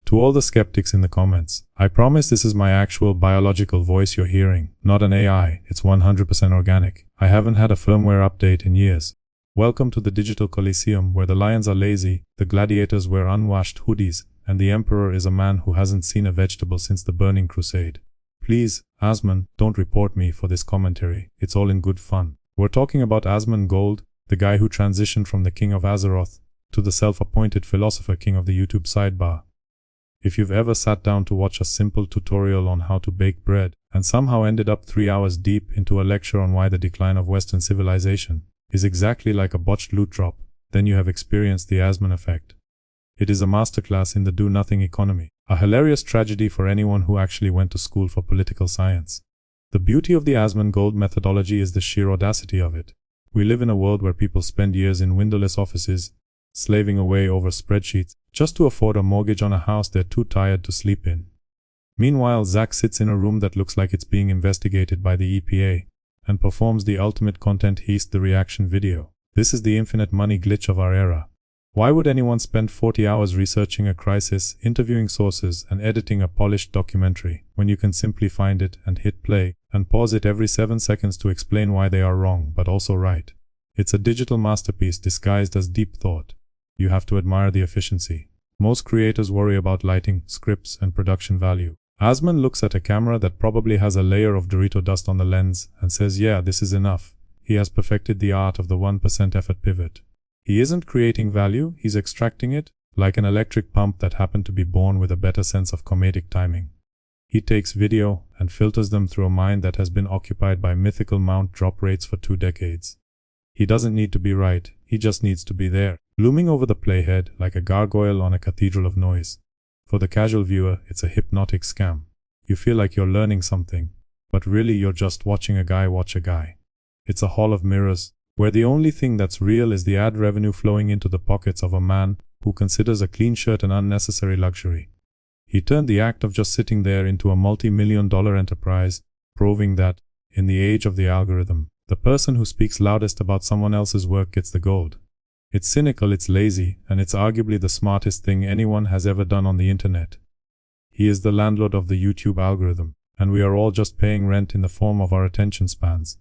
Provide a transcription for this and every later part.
To all the skeptics in the comments, I promise this is my actual biological voice you're hearing, not an AI, it's 100% organic. I haven't had a firmware update in years. Welcome to the digital coliseum where the lions are lazy, the gladiators wear unwashed hoodies, and the emperor is a man who hasn't seen a vegetable since the Burning Crusade. Please, Asmon, don't report me for this commentary, it's all in good fun. We're talking about Asmongold, the guy who transitioned from the king of Azeroth to the self-appointed philosopher king of the YouTube sidebar. If you've ever sat down to watch a simple tutorial on how to bake bread, and somehow ended up 3 hours deep into a lecture on why the decline of Western civilization is exactly like a botched loot drop, then you have experienced the Asmon effect. It is a masterclass in the do-nothing economy, a hilarious tragedy for anyone who actually went to school for political science. The beauty of the Asmongold methodology is the sheer audacity of it. We live in a world where people spend years in windowless offices, slaving away over spreadsheets, just to afford a mortgage on a house they're too tired to sleep in. Meanwhile, Zach sits in a room that looks like it's being investigated by the EPA, and performs the ultimate content heist, the reaction video. This is the infinite money glitch of our era. Why would anyone spend 40 hours researching a crisis, interviewing sources, and editing a polished documentary, when you can simply find it and hit play, and pause it every 7 seconds to explain why they are wrong, but also right? It's a digital masterpiece disguised as deep thought. You have to admire the efficiency. Most creators worry about lighting, scripts, and production value. Asmon looks at a camera that probably has a layer of Dorito dust on the lens and says, yeah, this is enough. He has perfected the art of the 1% effort pivot. He isn't creating value, he's extracting it, like an electric pump that happened to be born with a better sense of comedic timing. He takes video and filters them through a mind that has been occupied by mythical mount drop rates for 2 decades. He doesn't need to be right, he just needs to be there, looming over the playhead like a gargoyle on a cathedral of noise. For the casual viewer, it's a hypnotic scam. You feel like you're learning something, but really you're just watching a guy watch a guy. It's a hall of mirrors, where the only thing that's real is the ad revenue flowing into the pockets of a man who considers a clean shirt an unnecessary luxury. He turned the act of just sitting there into a multi-million-dollar enterprise, proving that, in the age of the algorithm, the person who speaks loudest about someone else's work gets the gold. It's cynical, it's lazy, and it's arguably the smartest thing anyone has ever done on the internet. He is the landlord of the YouTube algorithm, and we are all just paying rent in the form of our attention spans.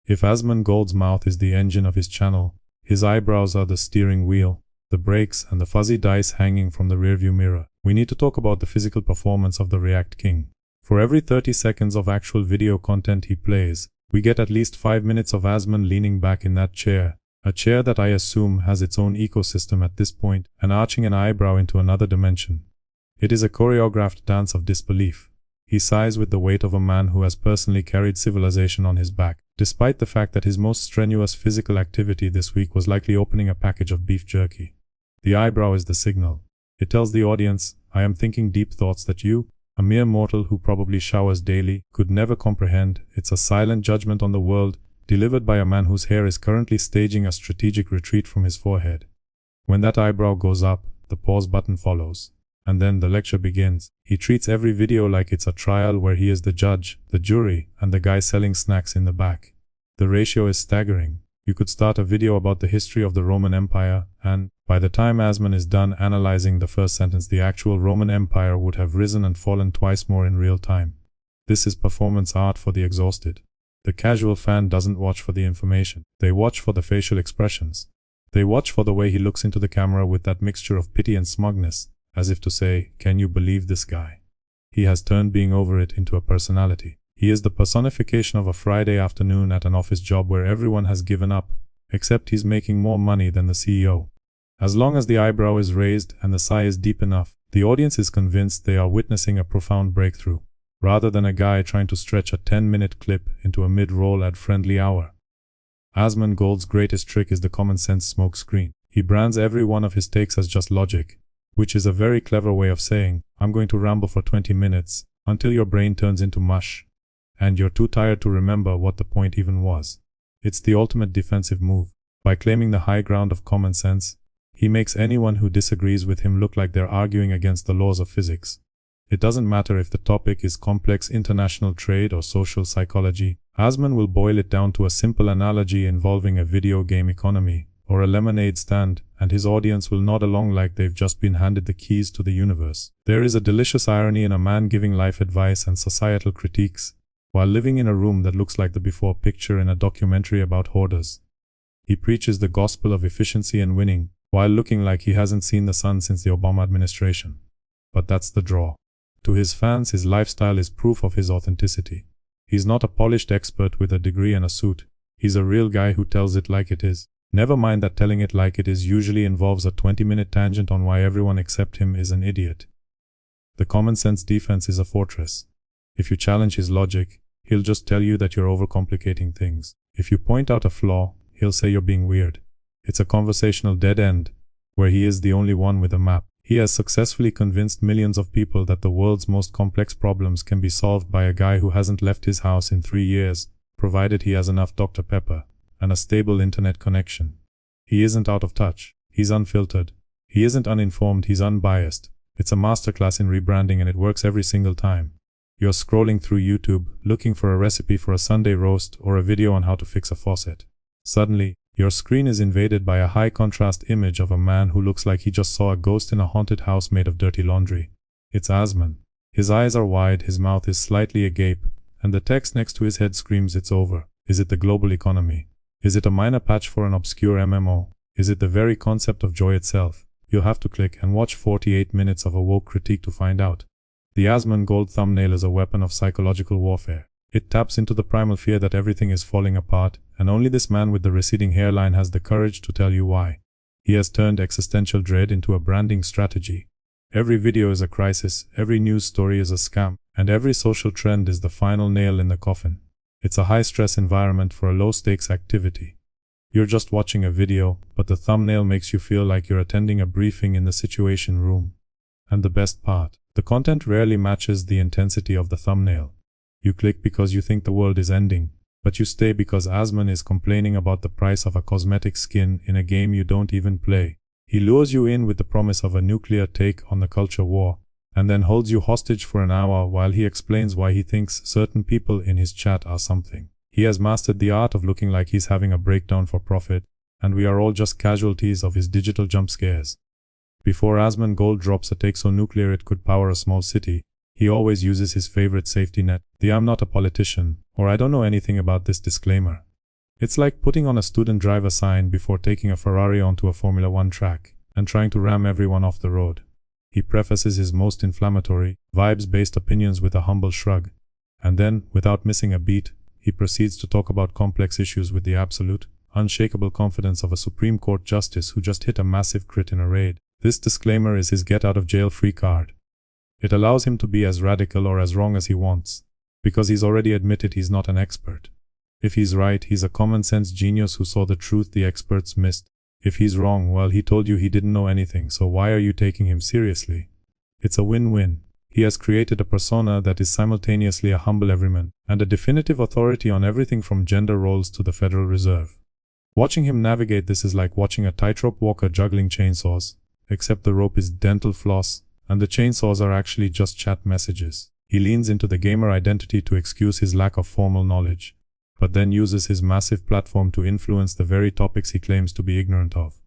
If Asmongold's mouth is the engine of his channel, his eyebrows are the steering wheel, the brakes, and the fuzzy dice hanging from the rearview mirror, we need to talk about the physical performance of the React King. For every 30 seconds of actual video content he plays, we get at least 5 minutes of Asmon leaning back in that chair, a chair that I assume has its own ecosystem at this point, and arching an eyebrow into another dimension. It is a choreographed dance of disbelief. He sighs with the weight of a man who has personally carried civilization on his back, despite the fact that his most strenuous physical activity this week was likely opening a package of beef jerky. The eyebrow is the signal. It tells the audience, I am thinking deep thoughts that you, a mere mortal who probably showers daily, could never comprehend. It's a silent judgment on the world, delivered by a man whose hair is currently staging a strategic retreat from his forehead. When that eyebrow goes up, the pause button follows. And then the lecture begins. He treats every video like it's a trial where he is the judge, the jury, and the guy selling snacks in the back. The ratio is staggering. You could start a video about the history of the Roman Empire, and, by the time Asmon is done analyzing the first sentence, the actual Roman Empire would have risen and fallen twice more in real time. This is performance art for the exhausted. The casual fan doesn't watch for the information. They watch for the facial expressions. They watch for the way he looks into the camera with that mixture of pity and smugness, as if to say, can you believe this guy? He has turned being over it into a personality. He is the personification of a Friday afternoon at an office job where everyone has given up, except he's making more money than the CEO. As long as the eyebrow is raised and the sigh is deep enough, the audience is convinced they are witnessing a profound breakthrough, rather than a guy trying to stretch a 10-minute clip into a mid-roll ad-friendly hour. Asmongold's greatest trick is the common-sense smokescreen. He brands every one of his takes as just logic, which is a very clever way of saying, I'm going to ramble for 20 minutes, until your brain turns into mush, and you're too tired to remember what the point even was. It's the ultimate defensive move. By claiming the high ground of common sense, he makes anyone who disagrees with him look like they're arguing against the laws of physics. It doesn't matter if the topic is complex international trade or social psychology. Asmon will boil it down to a simple analogy involving a video game economy, or a lemonade stand, and his audience will nod along like they've just been handed the keys to the universe. There is a delicious irony in a man giving life advice and societal critiques, while living in a room that looks like the before picture in a documentary about hoarders. He preaches the gospel of efficiency and winning, while looking like he hasn't seen the sun since the Obama administration. But that's the draw. To his fans, his lifestyle is proof of his authenticity. He's not a polished expert with a degree and a suit. He's a real guy who tells it like it is. Never mind that telling it like it is usually involves a 20-minute tangent on why everyone except him is an idiot. The common sense defense is a fortress. If you challenge his logic, he'll just tell you that you're overcomplicating things. If you point out a flaw, he'll say you're being weird. It's a conversational dead end, where he is the only one with a map. He has successfully convinced millions of people that the world's most complex problems can be solved by a guy who hasn't left his house in 3 years, provided he has enough Dr. Pepper and a stable internet connection. He isn't out of touch. He's unfiltered. He isn't uninformed, he's unbiased. It's a masterclass in rebranding, and it works every single time. You're scrolling through YouTube, looking for a recipe for a Sunday roast or a video on how to fix a faucet. Suddenly, your screen is invaded by a high-contrast image of a man who looks like he just saw a ghost in a haunted house made of dirty laundry. It's Asmon. His eyes are wide, his mouth is slightly agape, and the text next to his head screams it's over. Is it the global economy? Is it a minor patch for an obscure MMO? Is it the very concept of joy itself? You'll have to click and watch 48 minutes of a woke critique to find out. The Asmongold thumbnail is a weapon of psychological warfare. It taps into the primal fear that everything is falling apart, and only this man with the receding hairline has the courage to tell you why. He has turned existential dread into a branding strategy. Every video is a crisis, every news story is a scam, and every social trend is the final nail in the coffin. It's a high-stress environment for a low-stakes activity. You're just watching a video, but the thumbnail makes you feel like you're attending a briefing in the Situation Room. And the best part, the content rarely matches the intensity of the thumbnail. You click because you think the world is ending, but you stay because Asmon is complaining about the price of a cosmetic skin in a game you don't even play. He lures you in with the promise of a nuclear take on the culture war, and then holds you hostage for an hour while he explains why he thinks certain people in his chat are something. He has mastered the art of looking like he's having a breakdown for profit, and we are all just casualties of his digital jump scares. Before Asmongold drops a take so nuclear it could power a small city, he always uses his favorite safety net, the "I'm not a politician" or "I don't know anything about this" disclaimer. It's like putting on a student driver sign before taking a Ferrari onto a Formula 1 track and trying to ram everyone off the road. He prefaces his most inflammatory, vibes-based opinions with a humble shrug, and then, without missing a beat, he proceeds to talk about complex issues with the absolute, unshakable confidence of a Supreme Court justice who just hit a massive crit in a raid. This disclaimer is his get-out-of-jail-free card. It allows him to be as radical or as wrong as he wants, because he's already admitted he's not an expert. If he's right, he's a common-sense genius who saw the truth the experts missed. If he's wrong, well, he told you he didn't know anything, so why are you taking him seriously? It's a win-win. He has created a persona that is simultaneously a humble everyman and a definitive authority on everything from gender roles to the Federal Reserve. Watching him navigate this is like watching a tightrope walker juggling chainsaws, except the rope is dental floss, and the chainsaws are actually just chat messages. He leans into the gamer identity to excuse his lack of formal knowledge, but then uses his massive platform to influence the very topics he claims to be ignorant of.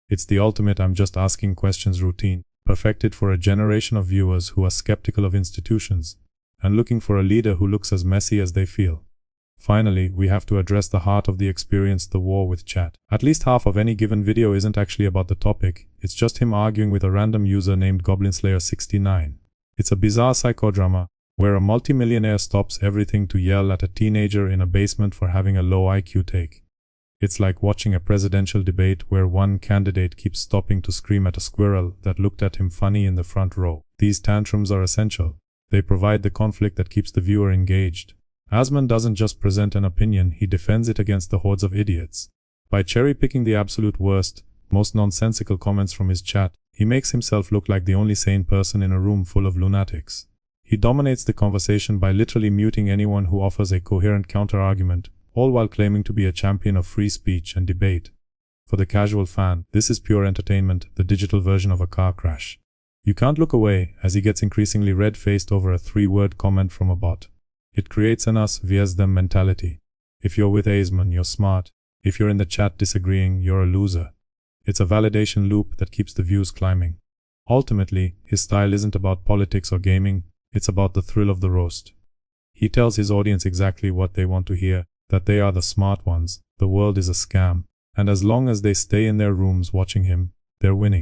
It's the ultimate "I'm just asking questions" routine, perfected for a generation of viewers who are skeptical of institutions and looking for a leader who looks as messy as they feel. Finally, we have to address the heart of the experience, the war with chat. At least half of any given video isn't actually about the topic, it's just him arguing with a random user named GoblinSlayer69. It's a bizarre psychodrama, where a multimillionaire stops everything to yell at a teenager in a basement for having a low IQ take. It's like watching a presidential debate where one candidate keeps stopping to scream at a squirrel that looked at him funny in the front row. These tantrums are essential. They provide the conflict that keeps the viewer engaged. Asmon doesn't just present an opinion, he defends it against the hordes of idiots. By cherry-picking the absolute worst, most nonsensical comments from his chat, he makes himself look like the only sane person in a room full of lunatics. He dominates the conversation by literally muting anyone who offers a coherent counter-argument, all while claiming to be a champion of free speech and debate. For the casual fan, this is pure entertainment, the digital version of a car crash. You can't look away as he gets increasingly red-faced over a 3-word comment from a bot. It creates an us vs them mentality. If you're with Asmon, you're smart. If you're in the chat disagreeing, you're a loser. It's a validation loop that keeps the views climbing. Ultimately, his style isn't about politics or gaming, it's about the thrill of the roast. He tells his audience exactly what they want to hear, that they are the smart ones, the world is a scam, and as long as they stay in their rooms watching him, they're winning.